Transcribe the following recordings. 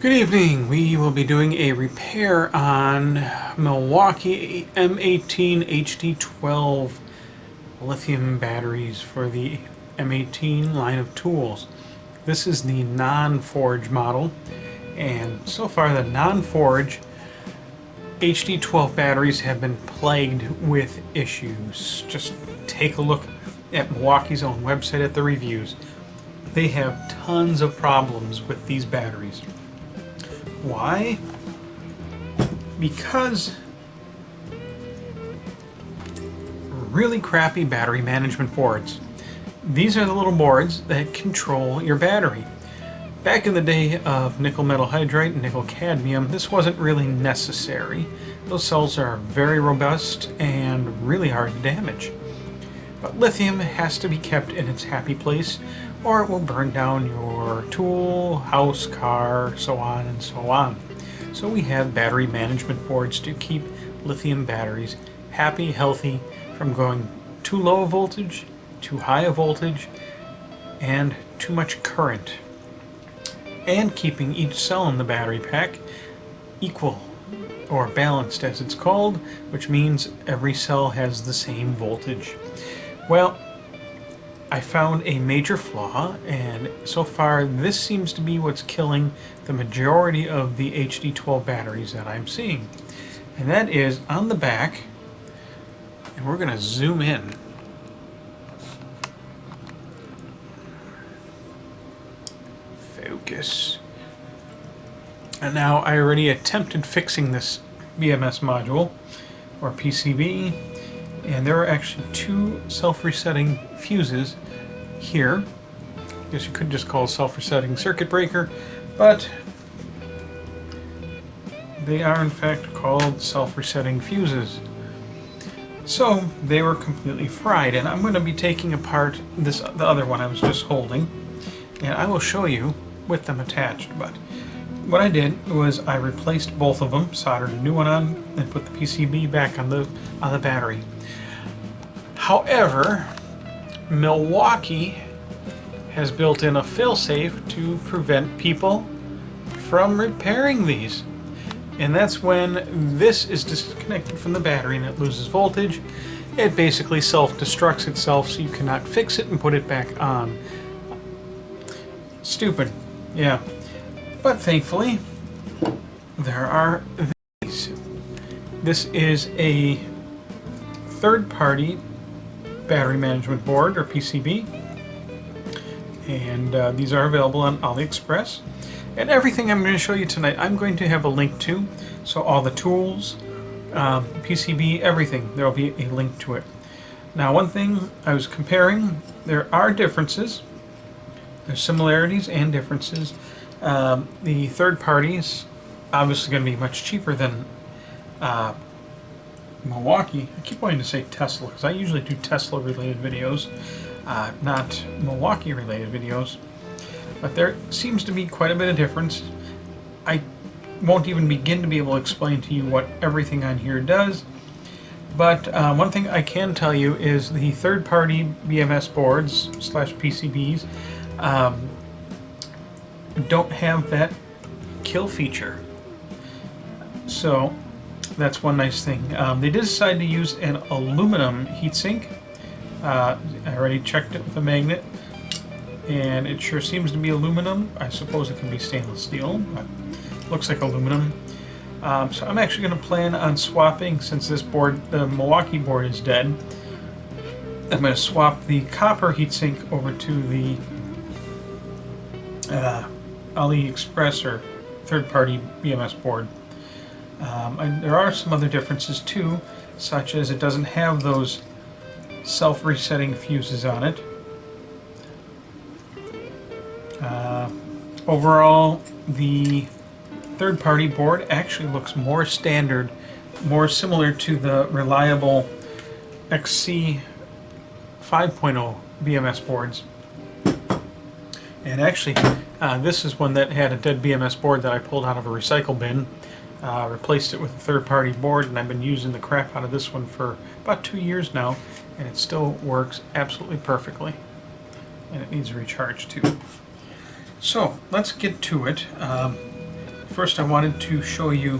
Good evening. We will be doing a repair on Milwaukee M18 HD12 lithium batteries for the M18 line of tools. This is the non-forge model, and so far the non-forge HD12 batteries have been plagued with issues. Just take a look at Milwaukee's own website at the reviews. They have tons of problems with these batteries. Why? Because really crappy battery management boards. These are the little boards that control your battery. Back in the day of nickel metal hydride and nickel cadmium, this wasn't really necessary. Those cells are very robust and really hard to damage. But lithium has to be kept in its happy place, or it will burn down your tool, house, car, so on and so on. So we have battery management boards to keep lithium batteries happy, healthy, from going too low a voltage, too high a voltage, and too much current. And keeping each cell in the battery pack equal, or balanced as it's called, which means every cell has the same voltage. Well, I found a major flaw, and so far this seems to be what's killing the majority of the HD12 batteries that I'm seeing. And that is on the back, and we're going to zoom in. Focus. And now I already attempted fixing this BMS module, or PCB, and there are actually two self-resetting fuses here. I guess you could just call it self-resetting circuit breaker, but they are in fact called self-resetting fuses. So they were completely fried, and I'm going to be taking apart the other one I was just holding, and I will show you with them attached. But what I did was I replaced both of them, soldered a new one on, and put the PCB back on the battery. However, Milwaukee has built in a failsafe to prevent people from repairing these. And that's when this is disconnected from the battery and it loses voltage. It basically self-destructs itself, so you cannot fix it and put it back on. Stupid, yeah. But thankfully, there are these. This is a third-party battery management board, or PCB, and these are available on AliExpress. And everything I'm going to show you tonight I'm going to have a link to, so all the tools, PCB, everything, there will be a link to it. Now, one thing I was comparing, there are differences, there's similarities and differences. The third parties obviously going to be much cheaper than Milwaukee. I keep wanting to say Tesla because I usually do Tesla related videos, not Milwaukee related videos. But there seems to be quite a bit of difference. I won't even begin to be able to explain to you what everything on here does. But one thing I can tell you is the third-party BMS boards / PCBs don't have that kill feature. So that's one nice thing. They did decide to use an aluminum heatsink. I already checked it with a magnet, and it sure seems to be aluminum. I suppose it can be stainless steel, but looks like aluminum. So I'm actually going to plan on swapping, since this board, the Milwaukee board, is dead. I'm going to swap the copper heatsink over to the AliExpress or third-party BMS board. There are some other differences too, such as it doesn't have those self-resetting fuses on it. Overall, the third-party board actually looks more standard, more similar to the reliable XC 5.0 BMS boards. And actually, this is one that had a dead BMS board that I pulled out of a recycle bin, replaced it with a third-party board, and I've been using the crap out of this one for about 2 years now, and it still works absolutely perfectly. And it needs a recharge too. So let's get to it. First I wanted to show you,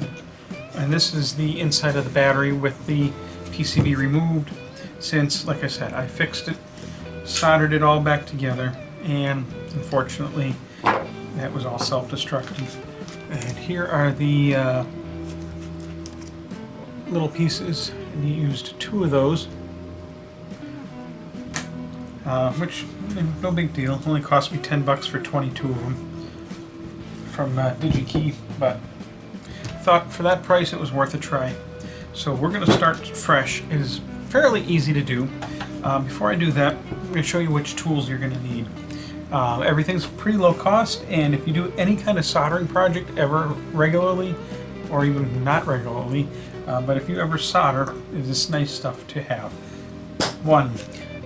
and this is the inside of the battery with the PCB removed, since, like I said, I fixed it, soldered it all back together, and unfortunately that was all self-destructive. And here are the little pieces, and you used 2 of those, which no big deal, only cost me $10 for 22 of them from DigiKey, but thought for that price it was worth a try. So we're going to start fresh. It is fairly easy to do. Before I do that, I'm going to show you which tools you're going to need. Everything's pretty low cost, and if you do any kind of soldering project ever regularly, or even not regularly, but if you ever solder, it's this nice stuff to have. 1.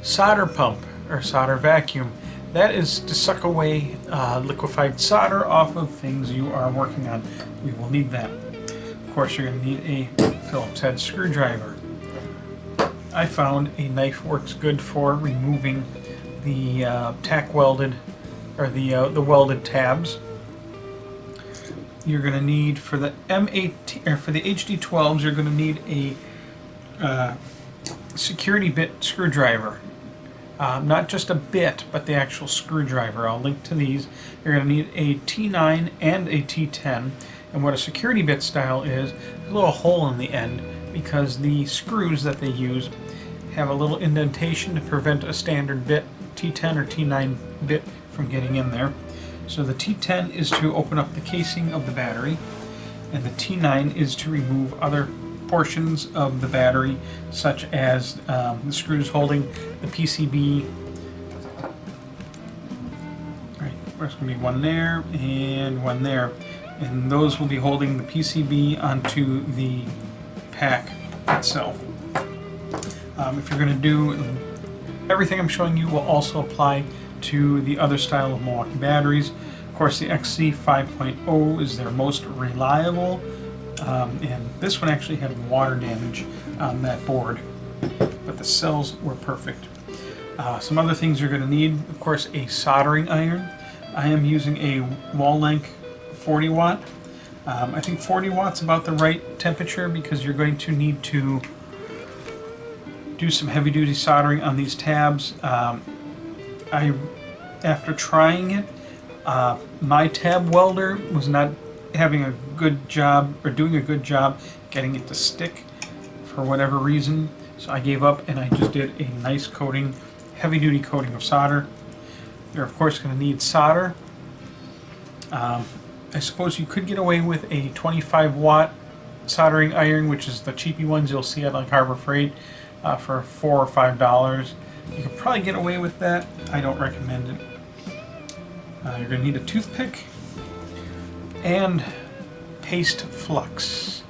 Solder pump or solder vacuum. That is to suck away liquefied solder off of things you are working on. We will need that. Of course, you're going to need a Phillips head screwdriver. I found a knife works good for removing the tack welded, or the welded tabs. You're going to need, for the M18 or for the HD12s, you're going to need a security bit screwdriver. Not just a bit, but the actual screwdriver. I'll link to these. You're going to need a T9 and a T10. And what a security bit style is, a little hole in the end, because the screws that they use have a little indentation to prevent a standard bit, T10 or T9 bit, from getting in there. So the T10 is to open up the casing of the battery, and the T9 is to remove other portions of the battery, such as the screws holding the PCB. Right, there's going to be one there and one there, and those will be holding the PCB onto the pack itself. If you're going to do everything I'm showing you, will also apply to the other style of Milwaukee batteries. Of course, the XC 5.0 is their most reliable. And this one actually had water damage on that board, but the cells were perfect. Some other things you're going to need, of course, a soldering iron. I am using a wall length 40 watt. I think 40 watts about the right temperature, because you're going to need to do some heavy duty soldering on these tabs. After trying it, my tab welder was not having a good job, or doing a good job getting it to stick for whatever reason, so I gave up and I just did a nice coating, heavy duty coating of solder. You're of course going to need solder. I suppose you could get away with a 25 watt soldering iron, which is the cheapy ones you'll see at like Harbor Freight for $4 or $5. You could probably get away with that. I don't recommend it. You're going to need a toothpick and paste flux.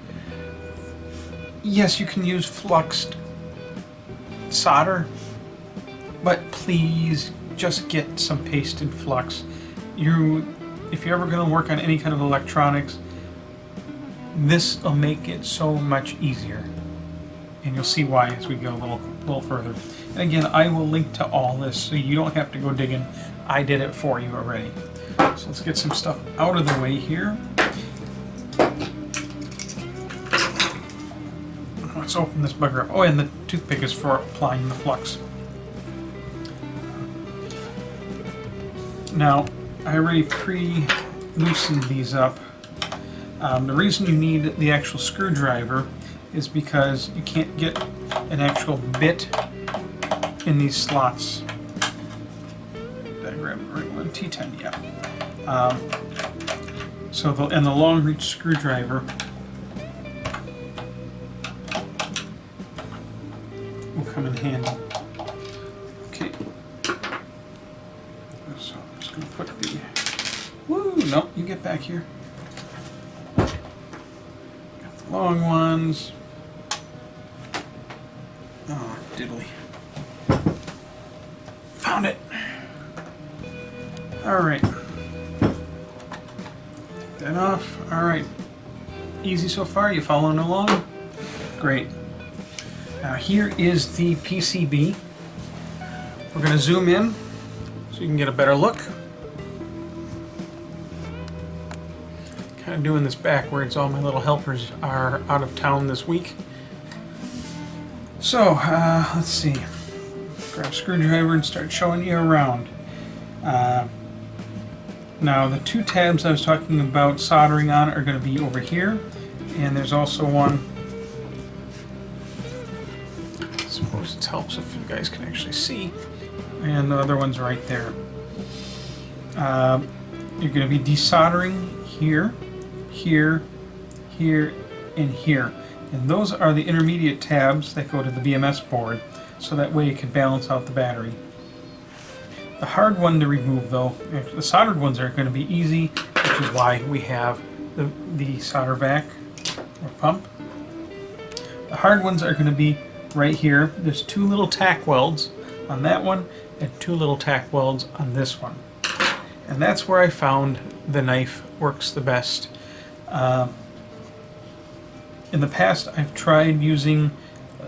Yes, you can use fluxed solder, but please just get some pasted flux. If you're ever going to work on any kind of electronics, this will make it so much easier, and you'll see why as we go a little further. And again, I will link to all this so you don't have to go digging. I did it for you already. So let's get some stuff out of the way here. Let's open this bugger up. Oh, and the toothpick is for applying the flux. Now, I already pre-loosened these up. The reason you need the actual screwdriver is because you can't get an actual bit in these slots. Did I grab the right one? T10, yeah. So the long reach screwdriver will come in handy. Okay. So I'm just going to put the... Woo! No, you get back here. Got the long ones. Oh, diddly. Found it. Alright. Take that off. Alright. Easy so far? You following along? Great. Now here is the PCB. We're going to zoom in so you can get a better look. kind of doing this backwards. All my little helpers are out of town this week. So, let's see. Grab a screwdriver and start showing you around. Now, the two tabs I was talking about soldering on are going to be over here. And there's also one, I suppose it helps if you guys can actually see, and the other one's right there. You're going to be desoldering here, here, here, and here. And those are the intermediate tabs that go to the BMS board, so that way you can balance out the battery. The hard one to remove, though, the soldered ones are going to be easy, which is why we have the solder vac or pump. The hard ones are going to be right here. There's two little tack welds on that one and two little tack welds on this one. And that's where I found the knife works the best. In the past, I've tried using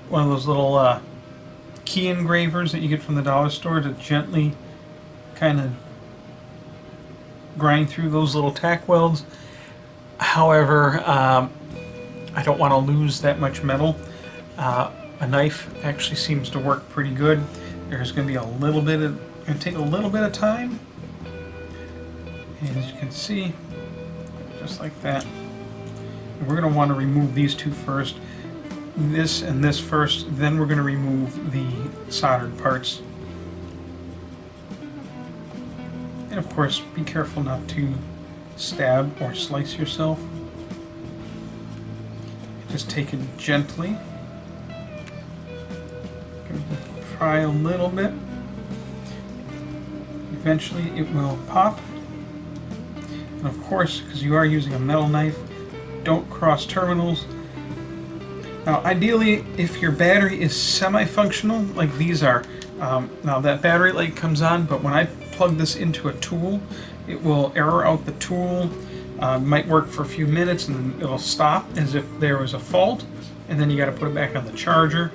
one of those little key engravers that you get from the dollar store to gently kind of grind through those little tack welds. However, I don't want to lose that much metal. A knife actually seems to work pretty good. There's going to be a little bit of, going to take a little bit of time. And as you can see, just like that. And we're going to want to remove these two first. This and this first, then we're going to remove the soldered parts. And of course, be careful not to stab or slice yourself. Just take it gently. Try a little bit. Eventually it will pop. And of course, because you are using a metal knife, don't cross terminals. Now ideally, if your battery is semi-functional, like these are, now that battery light comes on, but when I plug this into a tool, it will error out the tool. Might work for a few minutes and then it'll stop as if there was a fault, and then you got to put it back on the charger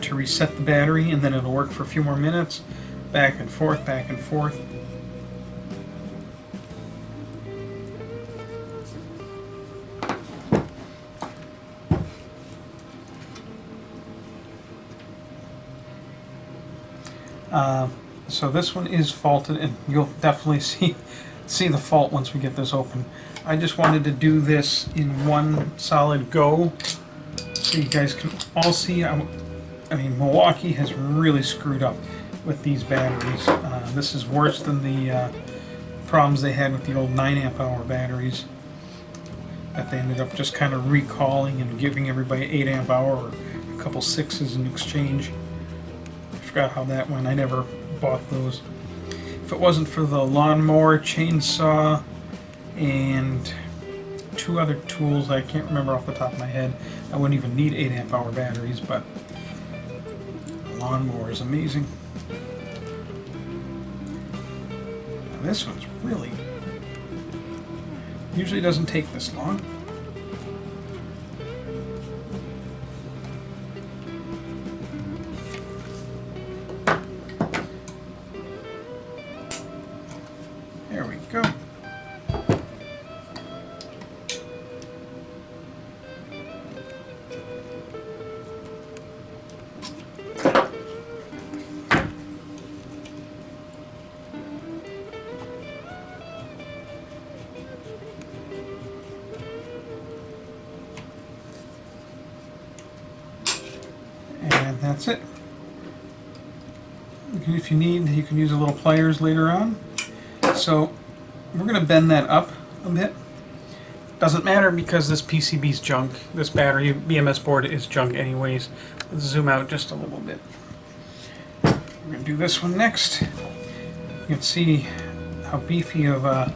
to reset the battery, and then it'll work for a few more minutes, back and forth, back and forth. So this one is faulted, and you'll definitely see the fault once we get this open. I just wanted to do this in one solid go so you guys can all see. I mean, Milwaukee has really screwed up with these batteries. This is worse than the problems they had with the old 9 amp hour batteries that they ended up just kind of recalling and giving everybody 8 amp hour or a couple 6s in exchange. I forgot how that went. I never bought those. If it wasn't for the lawnmower, chainsaw, and 2 other tools I can't remember off the top of my head, I wouldn't even need 8 amp hour batteries, but the lawnmower is amazing. Now this one's really, usually doesn't take this long. There we go. And that's it. If you need, you can use a little pliers later on. So we're going to bend that up a bit. Doesn't matter because this PCB's junk. This battery BMS board is junk anyways. Let's zoom out just a little bit. We're going to do this one next. You can see how beefy of a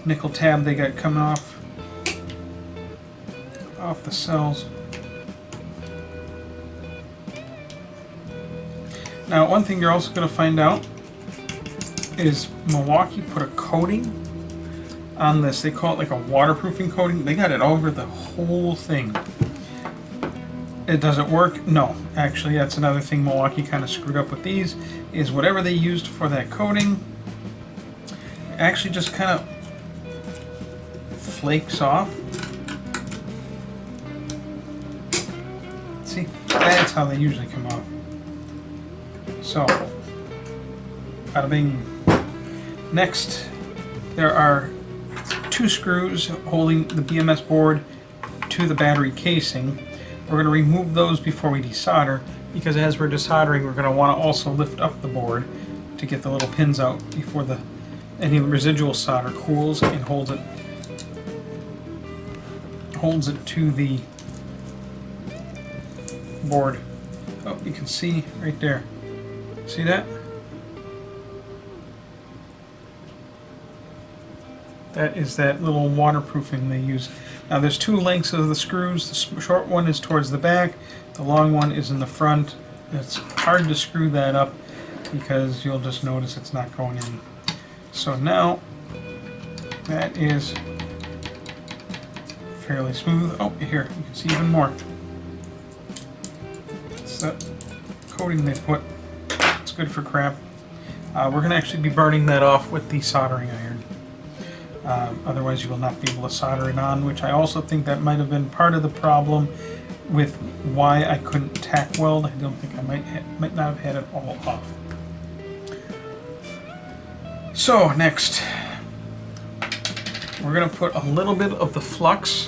nickel tab they got coming off the cells. Now, one thing you're also going to find out is Milwaukee put a coating on this. They call it like a waterproofing coating. They got it over the whole thing. Does it work? No. Actually, that's another thing Milwaukee kind of screwed up with these, is whatever they used for that coating actually just kind of flakes off. See, that's how they usually come off. So, bada bing. Next, there are 2 screws holding the BMS board to the battery casing. We're going to remove those before we desolder, because as we're desoldering, we're going to want to also lift up the board to get the little pins out before any residual solder cools and holds it to the board. Oh, you can see right there. See that? That is that little waterproofing they use. Now there's 2 lengths of the screws. The short one is towards the back, the long one is in the front. It's hard to screw that up because you'll just notice it's not going in. So now that is fairly smooth. Oh, here, you can see even more. It's that coating they put. It's good for crap. We're going to actually be burning that off with the soldering iron. Otherwise you will not be able to solder it on, which I also think that might have been part of the problem with why I couldn't tack weld. I don't think I might not have had it all off. So next, we're going to put a little bit of the flux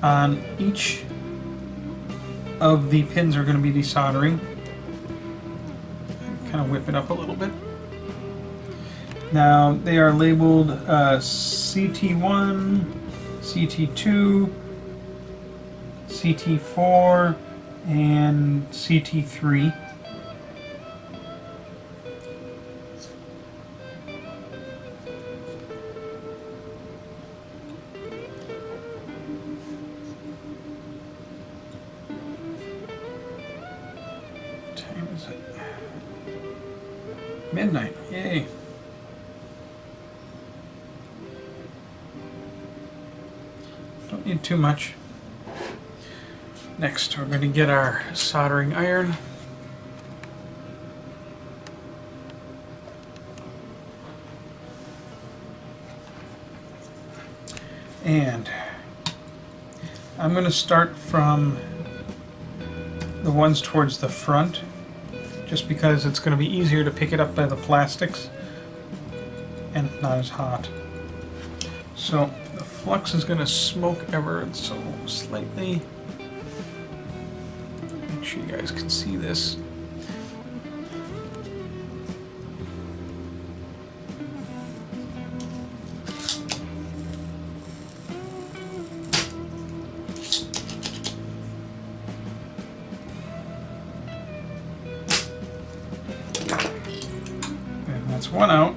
on each of the pins we're going to be desoldering. Kind of whip it up a little bit. Now they are labeled CT1, CT2, CT4, and CT3. What time is it? Midnight. Yay. Don't need too much. Next, we're going to get our soldering iron. And I'm going to start from the ones towards the front, just because it's going to be easier to pick it up by the plastics and not as hot. So the flux is going to smoke ever so slightly. Make sure you guys can see this. And that's one out.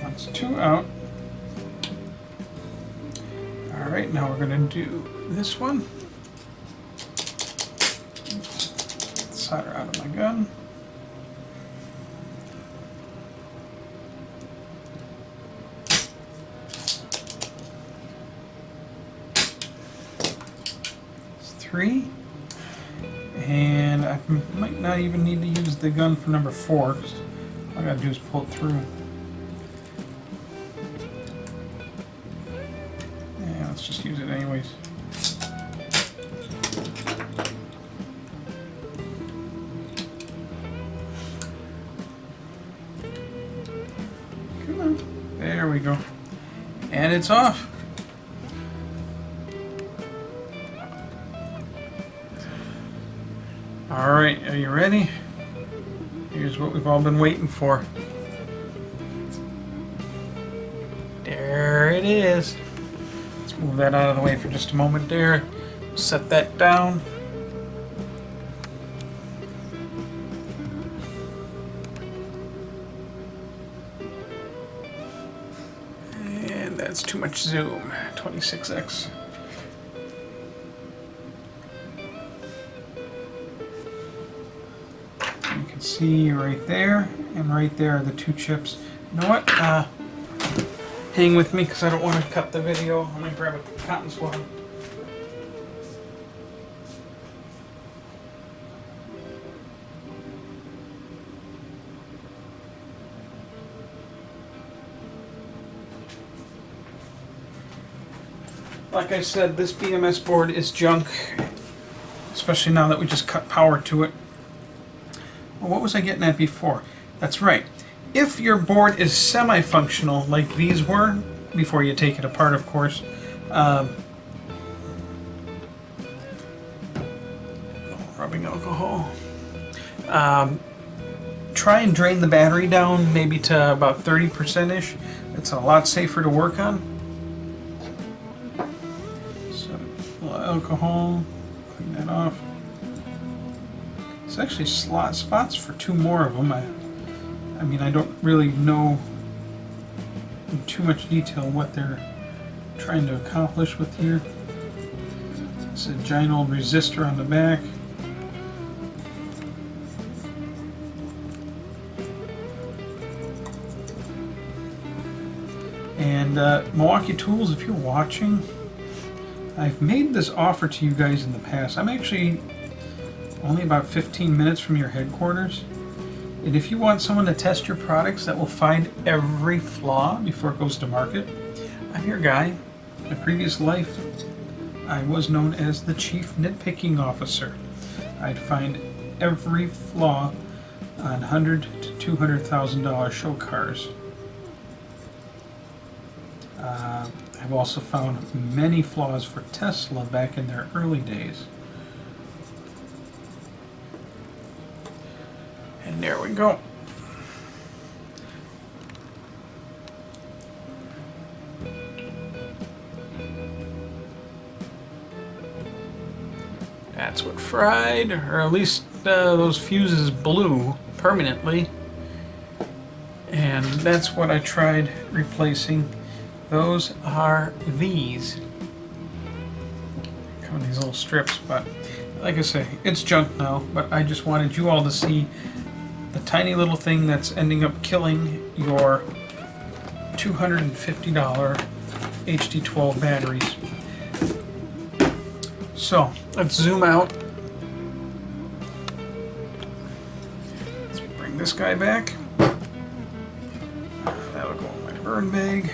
That's 2 out. Alright, now we're going to do this one. Solder out of my gun. It's 3. And I might not even need to use the gun for number 4, because all I gotta do is pull it through. Yeah, let's just use it anyways. Come on. There we go. And it's off. Alright, are you ready? Here's what we've all been waiting for. There it is. Let's move that out of the way for just a moment there. Set that down. And And that's too much zoom. 26x. You can see right there and right there are the two chips. You know what? Hang with me because I don't want to cut the video. I'm going to grab a cotton swab. Like I said, this BMS board is junk, especially now that we just cut power to it. Well, what was I getting at before? That's right. If your board is semi-functional, like these were, before you take it apart, of course, rubbing alcohol. Try and drain the battery down, maybe to about 30%-ish. It's a lot safer to work on. Alcohol, clean that off. It's actually spots for two more of them. I mean, I don't really know in too much detail what they're trying to accomplish with here. It's a giant old resistor on the back. And Milwaukee Tools, if you're watching, I've made this offer to you guys in the past. I'm actually only about 15 minutes from your headquarters. And if you want someone to test your products that will find every flaw before it goes to market, I'm your guy. In a previous life, I was known as the Chief Nitpicking Officer. I'd find every flaw on $100,000 to $200,000 show cars. I've also found many flaws for Tesla back in their early days. And there we go. That's what fried, or at least those fuses blew permanently. And that's what I tried replacing. Those are these. Come in these little strips, but like I say, it's junk now, but I just wanted you all to see the tiny little thing that's ending up killing your $250 HD12 batteries. So, let's zoom out. Let's bring this guy back. That'll go in my burn bag.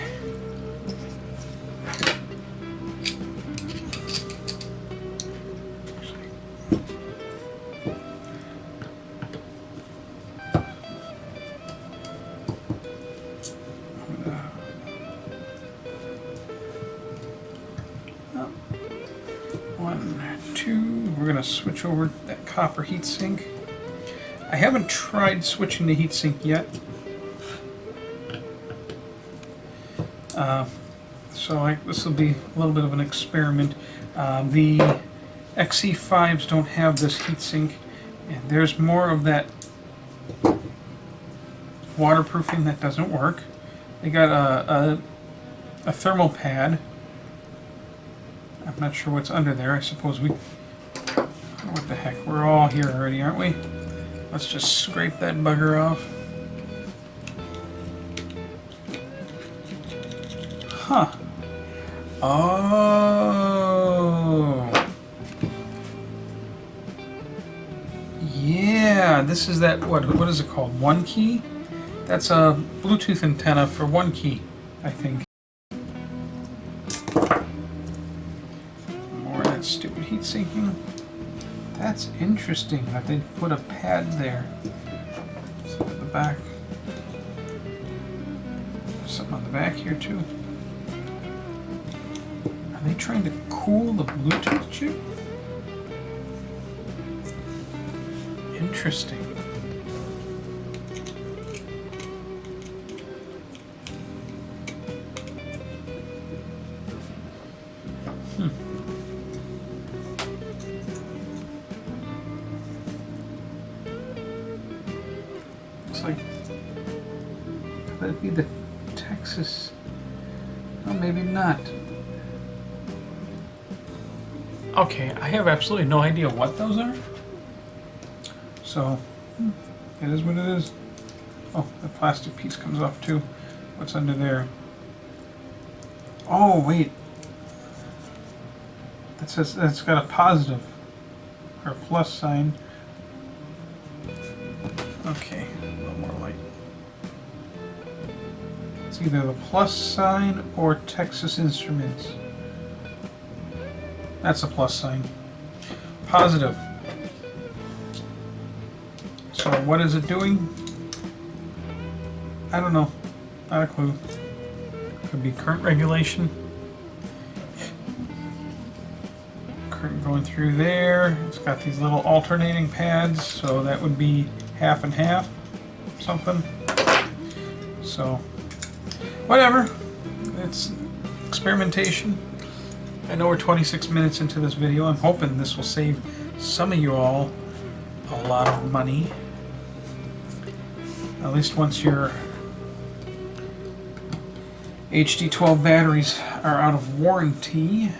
We're going to switch over that copper heatsink. I haven't tried switching the heatsink yet. This will be a little bit of an experiment. The XC5s don't have this heatsink, and there's more of that waterproofing that doesn't work. They got a thermal pad. I'm not sure what's under there. I suppose what the heck, we're all here already, aren't we? Let's just scrape that bugger off. Huh. Oh. Yeah, this is that, what is it called? One key? That's a Bluetooth antenna for one key, I think. More of that stupid heat sinking. That's interesting that they put a pad there. So at the back. There's something on the back here too. Are they trying to cool the Bluetooth chip? Interesting. Looks like that'd be the Texas. Well, maybe not. Okay, I have absolutely no idea what those are. So, it is what it is. Oh, the plastic piece comes off too. What's under there? Oh, wait. That says that's got a positive or a plus sign. Okay, a little more light. It's either the plus sign or Texas Instruments. That's a plus sign. Positive. So what is it doing? I don't know. Not a clue. Could be current regulation. Current going through there. It's got these little alternating pads, so that would be half and half. Something. So, whatever. It's experimentation. I know we're 26 minutes into this video. I'm hoping this will save some of you all a lot of money. At least once your HD12 batteries are out of warranty.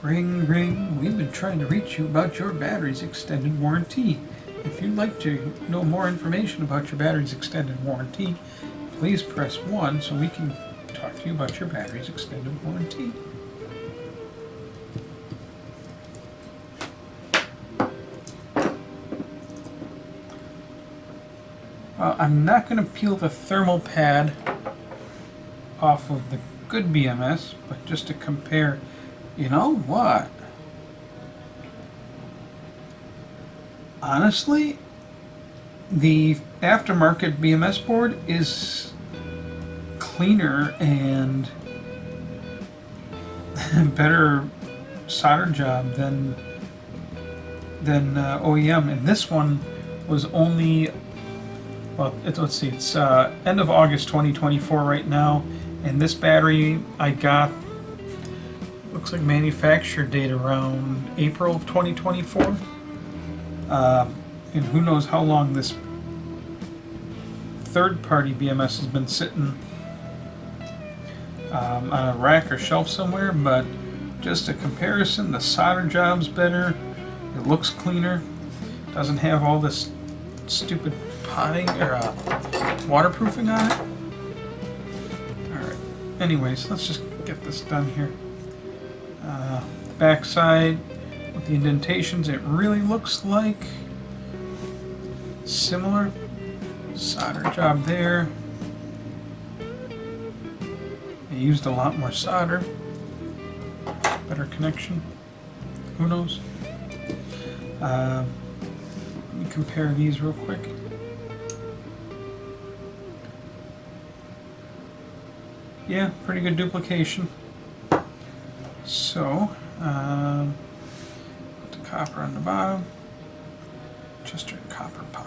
Ring, ring, we've been trying to reach you about your battery's extended warranty. If you'd like to know more information about your battery's extended warranty, please press 1 so we can talk to you about your battery's extended warranty. I'm not going to peel the thermal pad off of the good BMS, but just to compare, you know what? Honestly, the aftermarket BMS board is cleaner and better solder job than OEM, and this one was only, well, let's see, it's end of August 2024 right now, and this battery I got, looks like manufacture date around April of 2024, and who knows how long this third-party BMS has been sitting on a rack or shelf somewhere, but just a comparison, the solder job's better, it looks cleaner, doesn't have all this stupid potting or waterproofing on it. Alright, anyways, let's just get this done here. Back side with the indentations, it really looks like similar. Solder job there. They used a lot more solder. Better connection. Who knows? Let me compare these real quick. Yeah, pretty good duplication. So, put the copper on the bottom. Chester copper pot.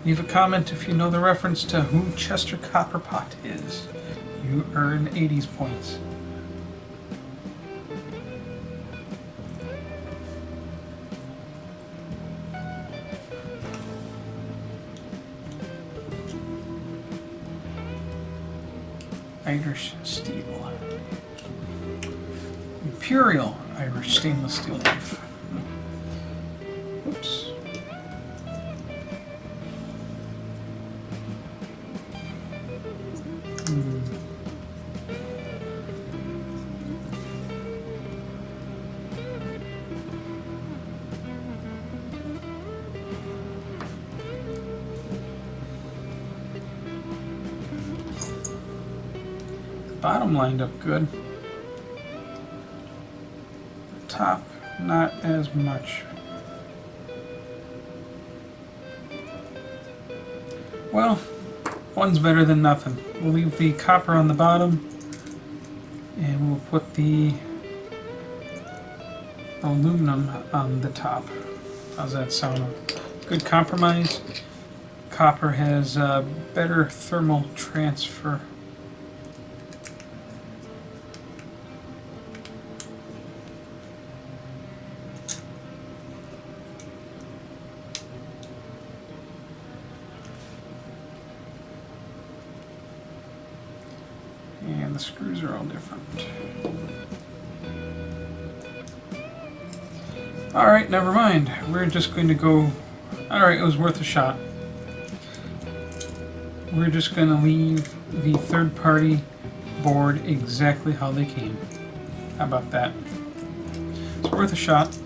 Leave a comment if you know the reference to who Chester Copper Pot is. You earn 80s points. Irish steel. Imperial Irish stainless steel knife. Oops. Bottom lined up good. Top, not as much. Well, one's better than nothing. We'll leave the copper on the bottom, and we'll put the aluminum on the top. How's that sound? Good compromise. Copper has better thermal transfer. the screws are all different. Alright, never mind. We're just going to go... Alright, it was worth a shot. We're just going to leave the third-party board exactly how they came. How about that? It's worth a shot,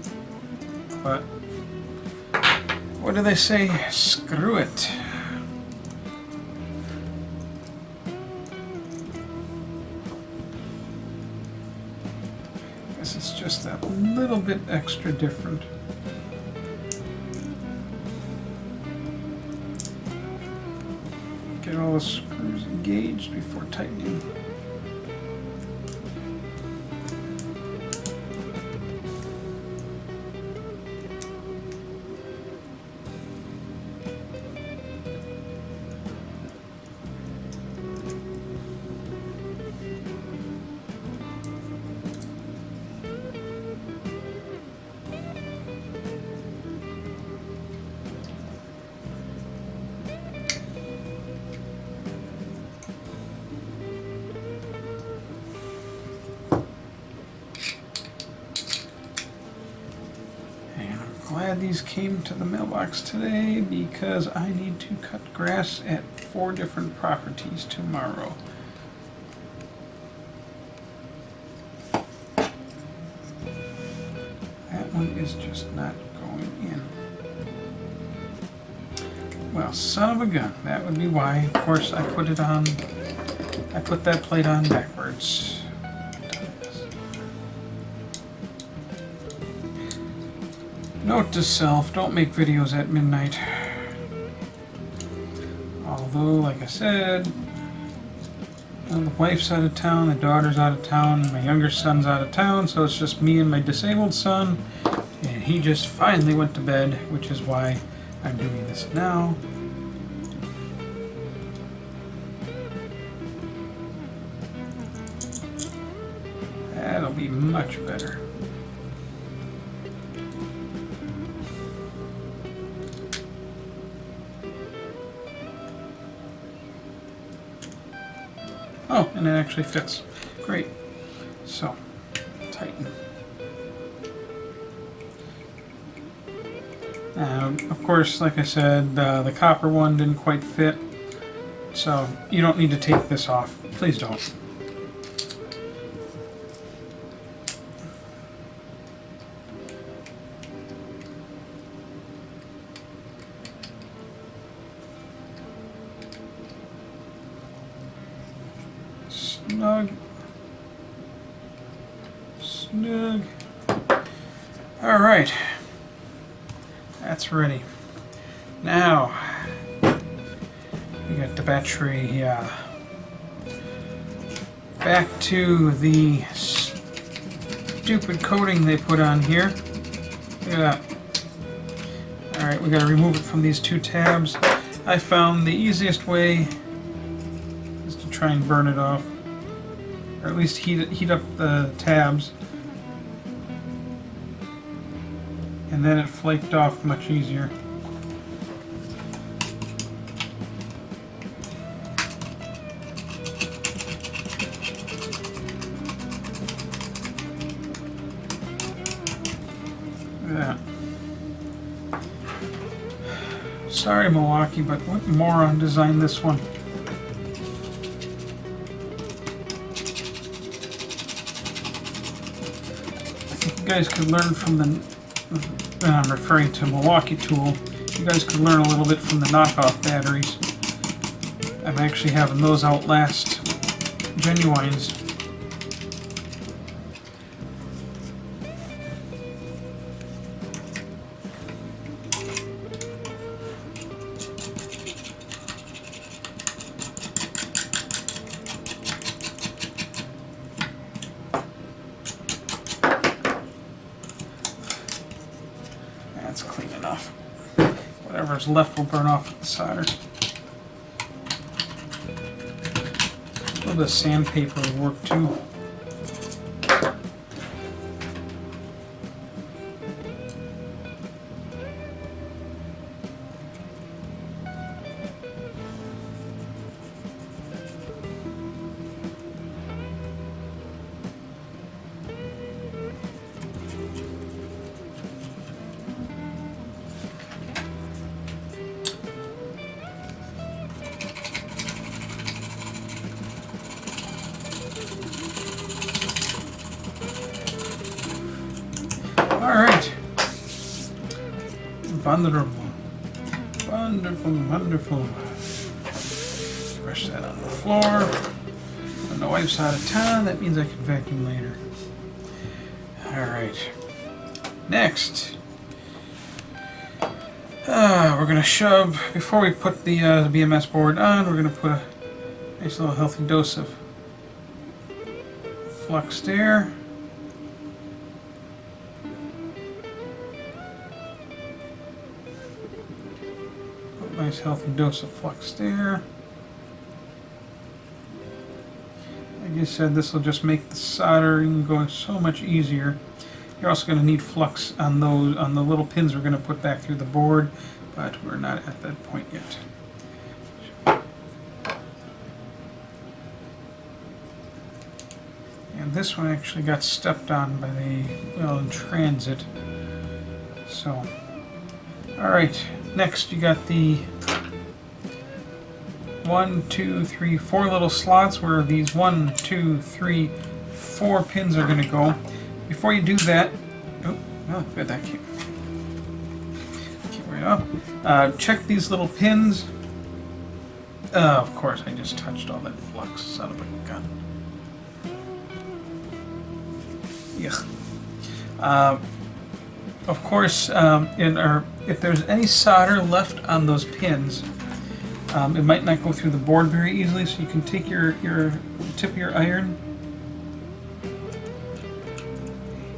but what do they say? Screw it. Guess it's just that little bit extra different. Get all the screws engaged before tightening. Glad these came to the mailbox today because I need to cut grass at 4 different properties tomorrow. That one is just not going in. Well, son of a gun. That would be why. Of course, I put that plate on backwards. Note to self, don't make videos at midnight. Although, like I said, the wife's out of town, the daughter's out of town, my younger son's out of town, so it's just me and my disabled son, and he just finally went to bed, which is why I'm doing this now. That'll be much better. Oh, and it actually fits. Great. So, tighten. Of course, like I said, the copper one didn't quite fit, so you don't need to take this off. Please don't. Snug. Snug. All right. That's ready. Now, we got the battery, back to the stupid coating they put on here. Look at that. All right, we got to remove it from these 2 tabs. I found the easiest way is to try and burn it off. Or at least heat up the tabs, and then it flaked off much easier. Look at that. Sorry, Milwaukee, but what moron designed this one? You guys could learn from the, and I'm referring to Milwaukee tool, you guys could learn a little bit from the knockoff batteries. I'm actually having those outlast genuines. That's clean enough. Whatever's left will burn off with the solder. A little bit of sandpaper would work too. Wonderful. Wonderful, wonderful. Brush that on the floor. When the wife's out of town, that means I can vacuum later. Alright. Next. We're going to shove, before we put the BMS board on, we're going to put a nice little healthy dose of flux there. A nice healthy dose of flux there. Like I said, this will just make the soldering go so much easier. You're also going to need flux on those, on the little pins we're going to put back through the board, but we're not at that point yet. And this one actually got stepped on by the, well, in transit. So, alright, next you got the 1, 2, 3, 4 little slots where these 1, 2, 3, 4 pins are going to go. Before you do that, oh good, that came right up. Check these little pins. Of course, I just touched all that flux, son of a gun. Yuck. Of course, if there's any solder left on those pins, it might not go through the board very easily, so you can take your tip of your iron,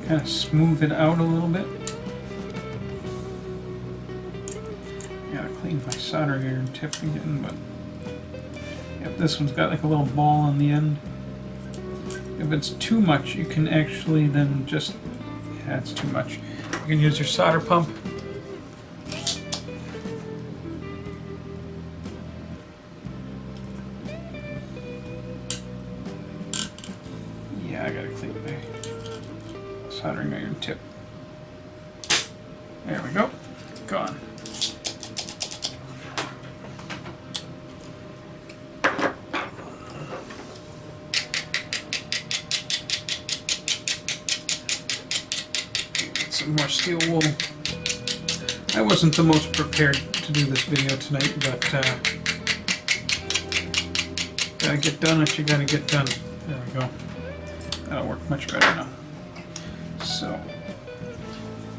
kind of smooth it out a little bit. Gotta clean my solder iron tip again, but yep, this one's got like a little ball on the end. If it's too much, you can actually then just, yeah, it's too much. You can use your solder pump. Yeah, I gotta clean my soldering iron tip. There we go. Gone. Get some more steel wool. I wasn't the most prepared to do this video tonight, but gotta get done what you gotta get done. There we go. That'll work much better now. So,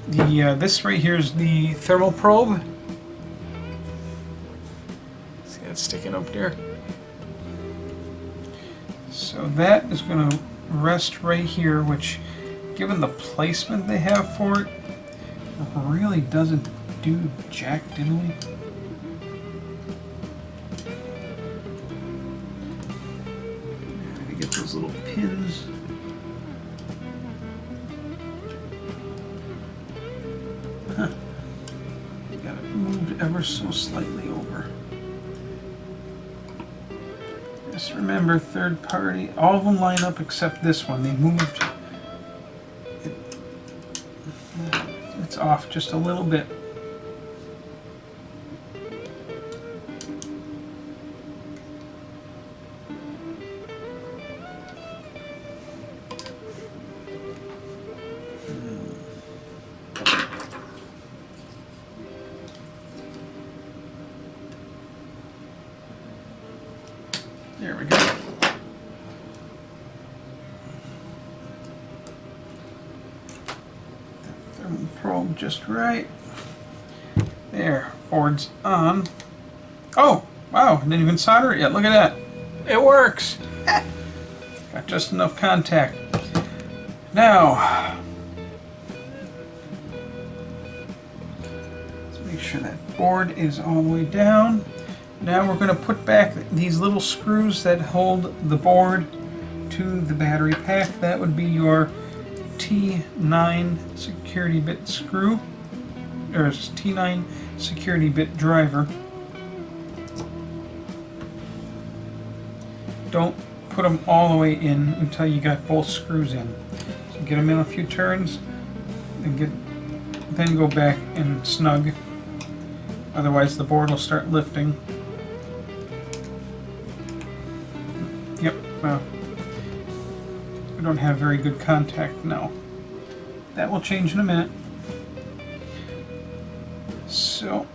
this right here is the thermal probe. See that sticking up there? So that is going to rest right here, which, given the placement they have for it, really doesn't do jack diddly. Get those little pins. Huh. You got it moved ever so slightly over. Just remember, third party, all of them line up except this one. They moved. It's off just a little bit. There we go. Thermal probe just right. There, board's on. Oh, wow, didn't even solder it yet. Look at that. It works. Got just enough contact. Now, let's make sure that board is all the way down. Now we're going to put back these little screws that hold the board to the battery pack. That would be your T9 security bit screw, or T9 security bit driver. Don't put them all the way in until you got both screws in. So get them in a few turns, and then go back and snug. Otherwise the board will start lifting. Yep, well, we don't have very good contact now. That will change in a minute. So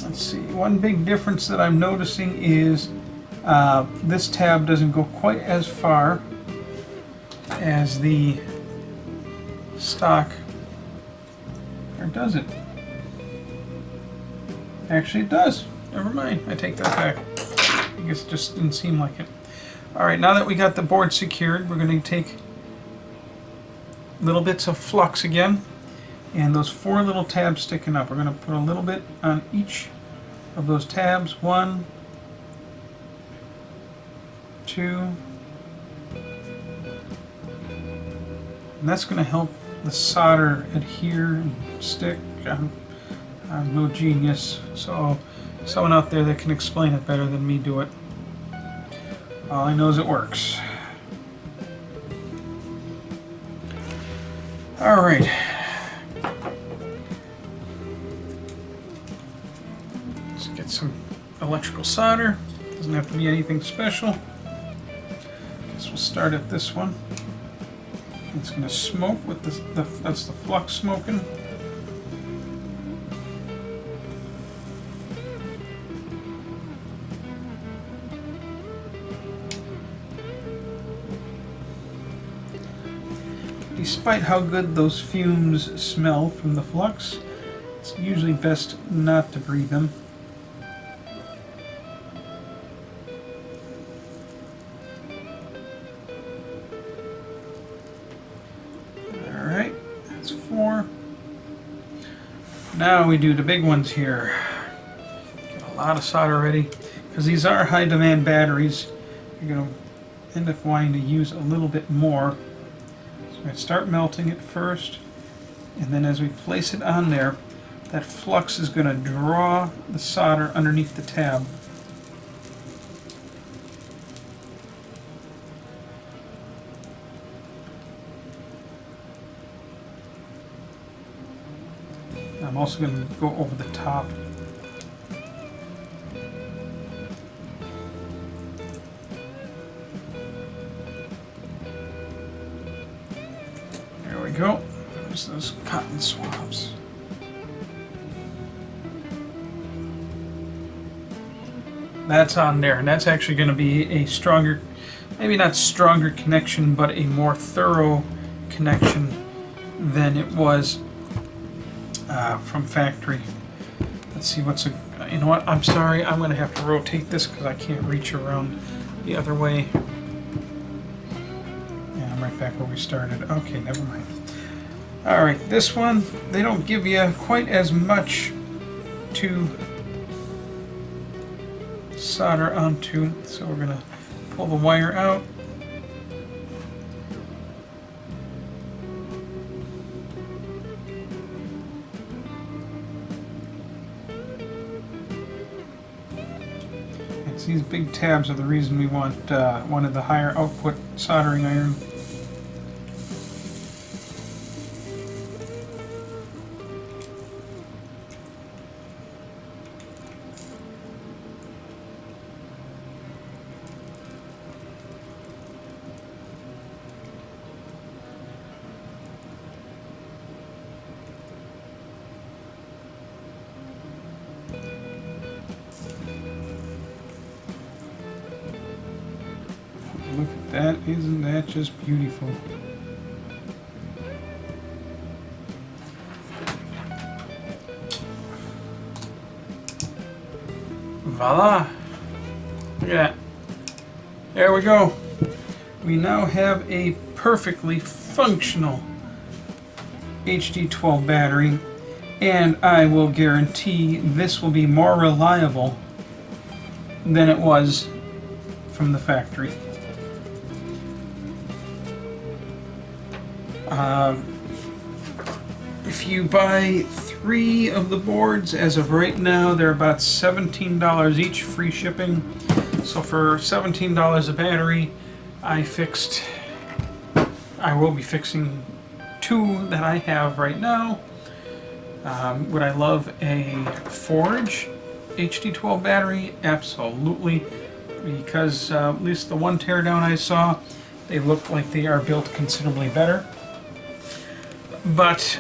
let's see, one big difference that I'm noticing is this tab doesn't go quite as far as the stock, or does it? Actually it does. Never mind, I take that back. I guess it just didn't seem like it. Alright, now that we got the board secured, we're going to take little bits of flux again, and those 4 little tabs sticking up. We're going to put a little bit on each of those tabs. 1, 2, and that's going to help the solder adhere and stick. I'm no genius, so someone out there that can explain it better than me do it. All I know is it works. Alright. Let's get some electrical solder. Doesn't have to be anything special. Guess we'll start at this one. It's going to smoke with that's the flux smoking. Despite how good those fumes smell from the flux, it's usually best not to breathe them. Alright, that's 4. Now we do the big ones here. Get a lot of solder ready, because these are high demand batteries. You're going to end up wanting to use a little bit more. We're going to start melting it first, and then as we place it on there, that flux is going to draw the solder underneath the tab. I'm also going to go over the top. There we go. There's those cotton swabs. That's on there, and that's actually going to be a stronger, maybe not stronger connection, but a more thorough connection than it was from factory. Let's see what's a, you know what, I'm sorry, I'm going to have to rotate this because I can't reach around the other way. Yeah, I'm right back where we started. Okay, never mind. Alright, this one, they don't give you quite as much to solder onto, so we're going to pull the wire out. And these big tabs are the reason we want one of the higher output soldering iron. Look at that, isn't that just beautiful? Voila! Look at that. There we go. We now have a perfectly functional HD12 battery, and I will guarantee this will be more reliable than it was from the factory. If you buy 3 of the boards, as of right now, they're about $17 each, free shipping. So for $17 a battery, I will be fixing 2 that I have right now. Would I love a Forge HD12 battery? Absolutely, because at least the one teardown I saw, they look like they are built considerably better. But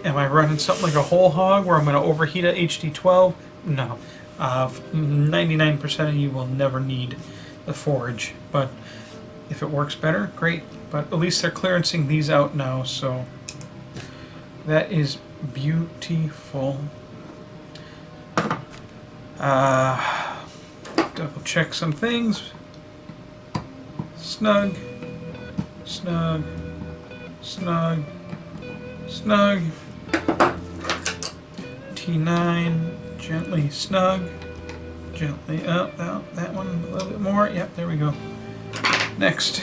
Am I running something like a whole hog where I'm going to overheat a HD12? No. 99% of you will never need the forge, but if it works better, great. But at least they're clearancing these out now, so that is beautiful. Double check some things. Snug, snug, snug, snug. T9, gently snug, gently up, out, that one a little bit more. Yep, there we go. Next.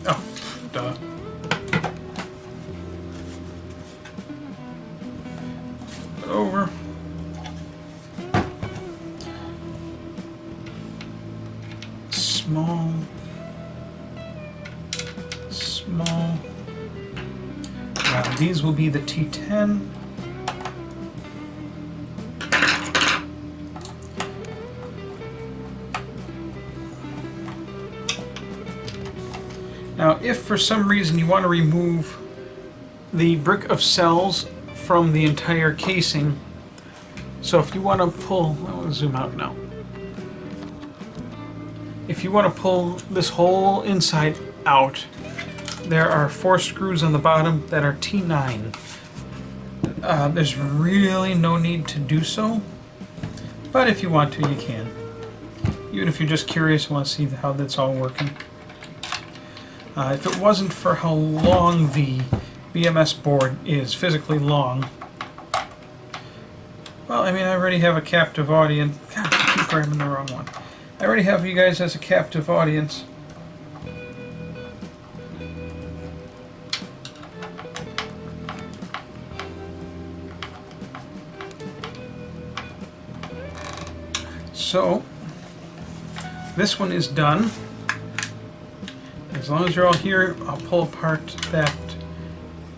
Oh, duh. Over. Small. Small. Now these will be the T10. Now, if for some reason you want to remove the brick of cells from the entire casing, so if you want to pull, I'll zoom out now. If you want to pull this whole inside out, there are 4 screws on the bottom that are T9. There's really no need to do so, but if you want to, you can. Even if you're just curious and want to see how that's all working. If it wasn't for how long the BMS board is, physically long, well, I mean, I already have a captive audience. God, I keep grabbing the wrong one. I already have you guys as a captive audience. So, this one is done. As long as you're all here, I'll pull apart that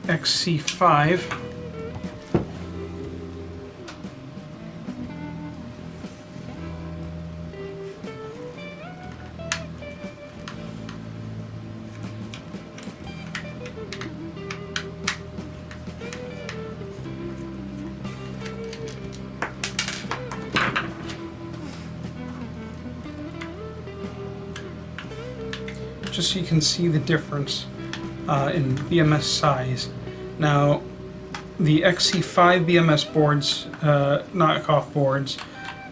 XC5. Just so you can see the difference in BMS size. Now, the XC5 BMS boards, knockoff boards,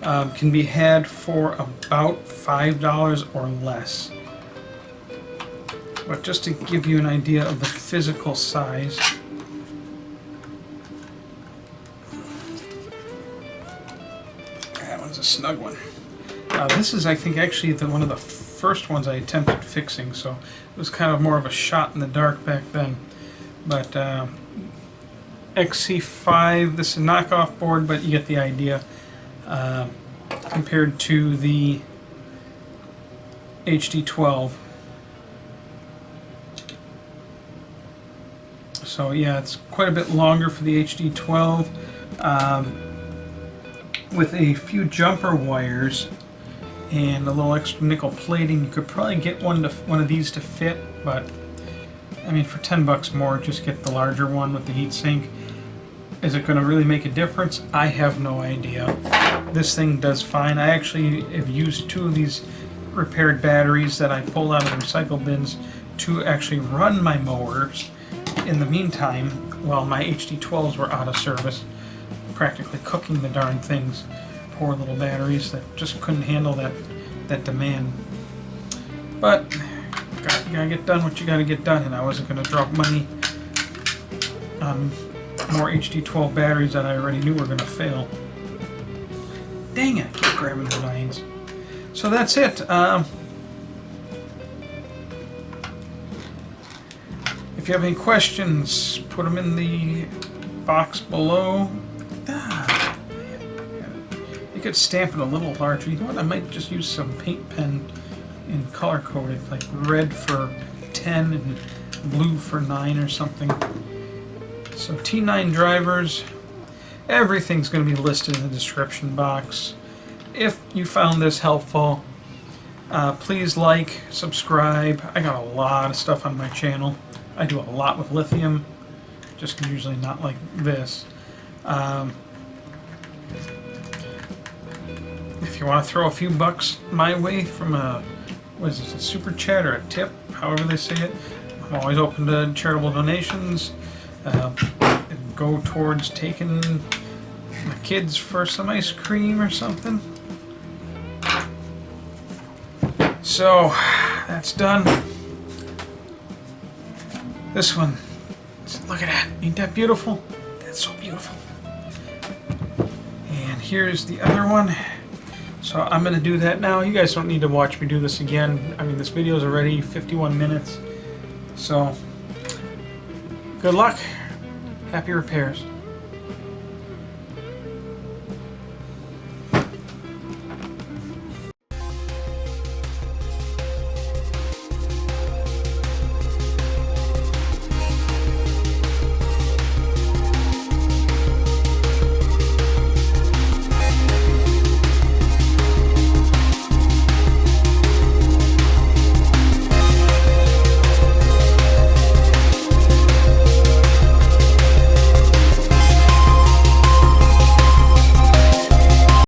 can be had for about $5 or less. But just to give you an idea of the physical size, that one's a snug one. This is, I think, actually one of the first ones I attempted fixing, so it was kind of more of a shot in the dark back then. But XC5, this is a knockoff board, but you get the idea. Compared to the HD12. So yeah, it's quite a bit longer for the HD12. With a few jumper wires and a little extra nickel plating, you could probably get one of these to fit, but I mean, for $10 more, just get the larger one with the heatsink. Is it going to really make a difference? I have no idea. This thing does fine. I actually have used 2 of these repaired batteries that I pulled out of the recycle bins to actually run my mowers in the meantime while my HD12s were out of service, practically cooking the darn things. Poor little batteries that just couldn't handle that demand. But you gotta get done what you gotta get done, and I wasn't gonna drop money on more HD12 batteries that I already knew were gonna fail. Dang it, I keep grabbing the 9s. So that's it. If you have any questions, put them in the box below. You could stamp it a little larger. You know what? I might just use some paint pen and color code it, like red for 10 and blue for 9 or something. So T9 drivers, everything's going to be listed in the description box. If you found this helpful, please like, subscribe. I got a lot of stuff on my channel. I do a lot with lithium, just usually not like this. If you want to throw a few bucks my way from a, what is this, a super chat or a tip, however they say it, I'm always open to charitable donations. And go towards taking my kids for some ice cream or something. So that's done. This one, look at that, ain't that beautiful? That's so beautiful. And here's the other one. So I'm gonna do that now. You guys don't need to watch me do this again. I mean, this video is already 51 minutes. So good luck, happy repairs.